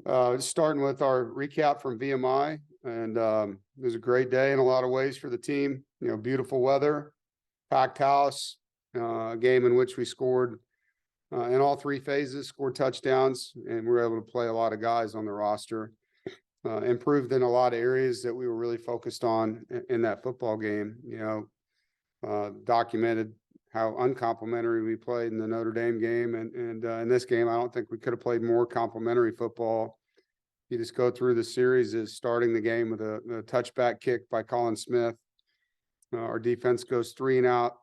Just starting with our recap from VMI, and it was a great day in a lot of ways for the team. Beautiful weather, packed house, a game in which we scored in all three phases, scored touchdowns, and we were able to play a lot of guys on the roster. Improved in a lot of areas that we were really focused on in that football game. Documented how uncomplimentary we played in the Notre Dame game, and in this game, I don't think we could have played more complimentary football. You just go through the series as starting the game with a touchback kick by Colin Smith. Our defense goes 3 and out.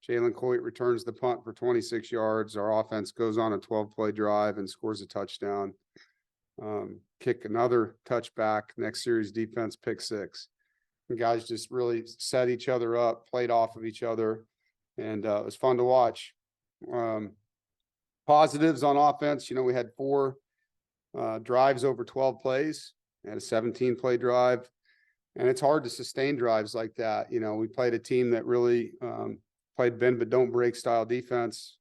Jalen Coit returns the punt for 26 yards. Our offense goes on a 12-play drive and scores a touchdown. Kick another touchback. Next series, defense pick 6. And guys just really set each other up, played off of each other, and it was fun to watch. Positives on offense, we had 4 drives over 12 plays, and a 17-play drive. And it's hard to sustain drives like that. We played a team that really played bend but don't break style defense,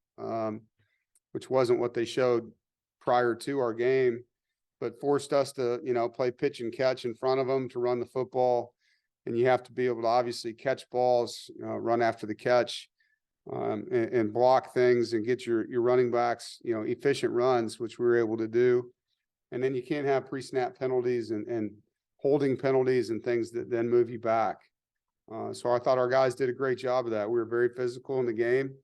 which wasn't what they showed prior to our game, but forced us to, play pitch and catch in front of them to run the football. And you have to be able to obviously catch balls, run after the catch, and block things and get your running backs, efficient runs, which we were able to do. And then you can't have pre-snap penalties and holding penalties and things that then move you back. So I thought our guys did a great job of that. We were very physical in the game.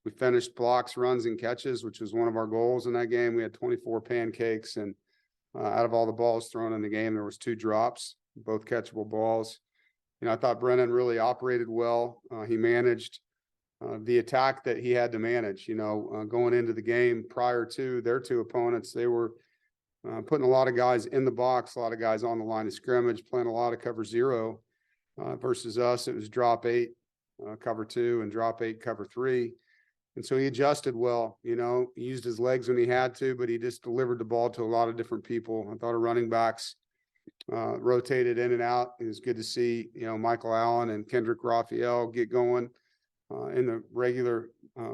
We finished blocks, runs, and catches, which was one of our goals in that game. We had 24 pancakes, and out of all the balls thrown in the game, there was 2 drops, both catchable balls. I thought Brennan really operated well. He managed the attack that he had to manage. Going into the game prior to their 2 opponents, they were putting a lot of guys in the box, a lot of guys on the line of scrimmage, playing a lot of cover 0. Versus us, it was drop 8, cover 2, and drop 8, cover 3. And so he adjusted well. He used his legs when he had to, but he just delivered the ball to a lot of different people. I thought our running backs rotated in and out. It was good to see, Michael Allen and Kendrick Raphael get going in the regular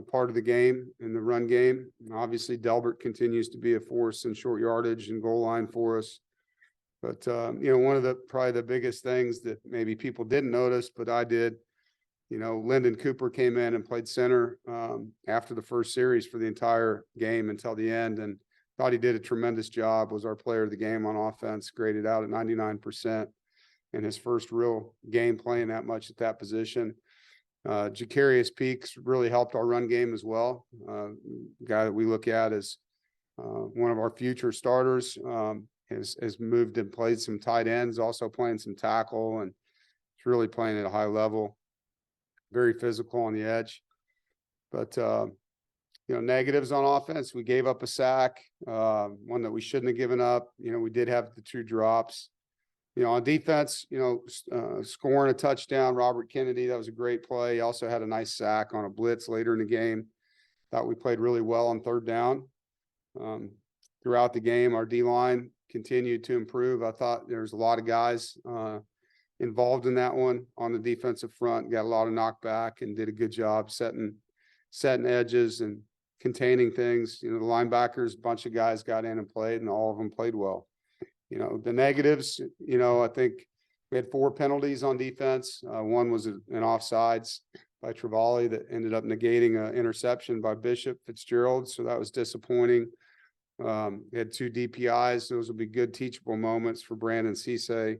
part of the game, in the run game. And obviously, Delbert continues to be a force in short yardage and goal line for us. But, one of probably the biggest things that maybe people didn't notice, but I did, Lyndon Cooper came in and played center after the first series for the entire game until the end, and thought he did a tremendous job, was our player of the game on offense, graded out at 99% in his first real game playing that much at that position. Jacarius Peaks really helped our run game as well. Guy that we look at as one of our future starters, has moved and played some tight ends, also playing some tackle, and is really playing at a high level. Very physical on the edge. But negatives on offense, we gave up a sack, one that we shouldn't have given up. We did have the 2 drops. On defense, scoring a touchdown, Robert Kennedy, that was a great play. He also had a nice sack on a blitz later in the game. Thought we played really well on 3rd down. Throughout the game, our D-line continued to improve. I thought there was a lot of guys involved in that one on the defensive front, got a lot of knockback and did a good job setting edges and containing things. The linebackers, a bunch of guys got in and played, and all of them played well. The negatives, I think we had 4 penalties on defense. One was an offsides by Travali that ended up negating an interception by Bishop Fitzgerald, so that was disappointing. We had 2 DPIs. Those will be good teachable moments for Brandon Cisse.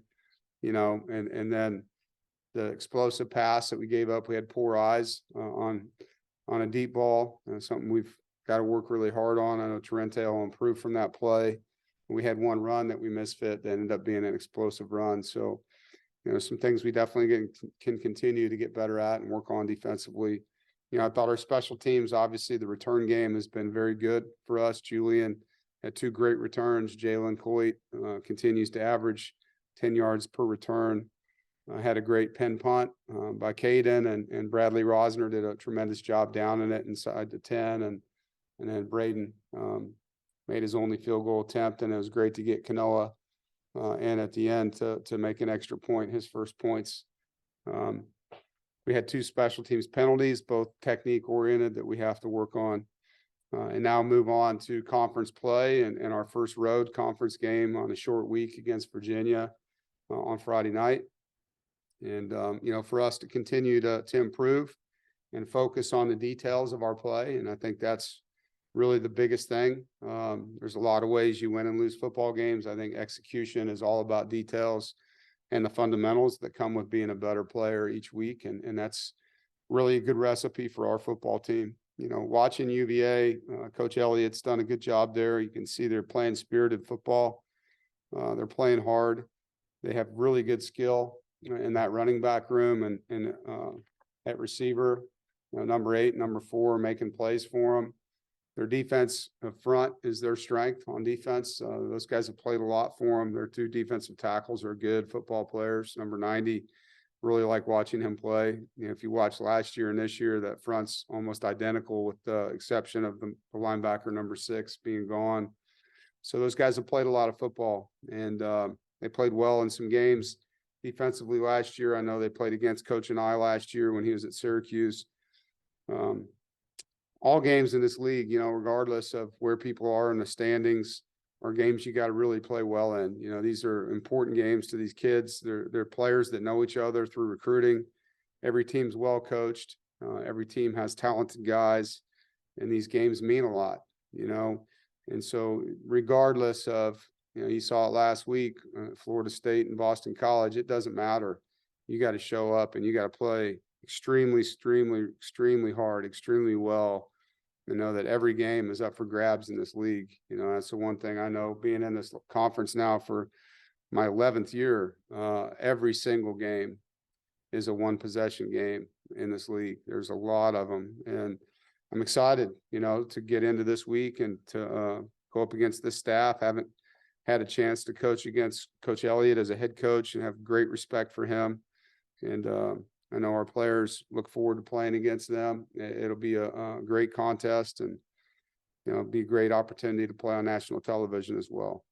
And then the explosive pass that we gave up, we had poor eyes on a deep ball, something we've got to work really hard on. I know Torrente will improve from that play. We had 1 run that we misfit that ended up being an explosive run. So, some things we definitely can continue to get better at and work on defensively. I thought our special teams, obviously the return game has been very good for us. Julian had 2 great returns. Jalen Coit continues to average 10 yards per return. Had a great pen punt by Caden, and Bradley Rosner did a tremendous job down in it inside the 10. And then Braden made his only field goal attempt, and it was great to get Kanoa in at the end to make an extra point, his first points. We had 2 special teams penalties, both technique oriented, that we have to work on. and now move on to conference play and our first road conference game on a short week against Virginia on Friday night. And, for us to continue to improve and focus on the details of our play. And I think that's really the biggest thing. There's a lot of ways you win and lose football games. I think execution is all about details and the fundamentals that come with being a better player each week. And that's really a good recipe for our football team. Watching UVA, Coach Elliott's done a good job there. You can see they're playing spirited football. They're playing hard. They have really good skill in that running back room and at receiver. Number 8, number 4, making plays for them. Their defense up front is their strength on defense. Those guys have played a lot for them. Their 2 defensive tackles are good football players. Number 90, really like watching him play. If you watch last year and this year, that front's almost identical with the exception of the linebacker number 6 being gone. So those guys have played a lot of football, and they played well in some games defensively last year. I know they played against Coach and I last year when he was at Syracuse. All games in this league, regardless of where people are in the standings, are games you got to really play well in. These are important games to these kids. They're players that know each other through recruiting. Every team's well coached. Every team has talented guys, and these games mean a lot, And so regardless of, you saw it last week, Florida State and Boston College, it doesn't matter. You got to show up and you got to play extremely hard, extremely well, and know that every game is up for grabs in this league. That's the one thing I know, being in this conference now for my 11th year, every single game is a 1-possession game in this league. There's a lot of them, and I'm excited, to get into this week and to go up against this staff. Haven't had a chance to coach against Coach Elliott as a head coach and have great respect for him. And I know our players look forward to playing against them. It'll be a great contest, and it'll be a great opportunity to play on national television as well.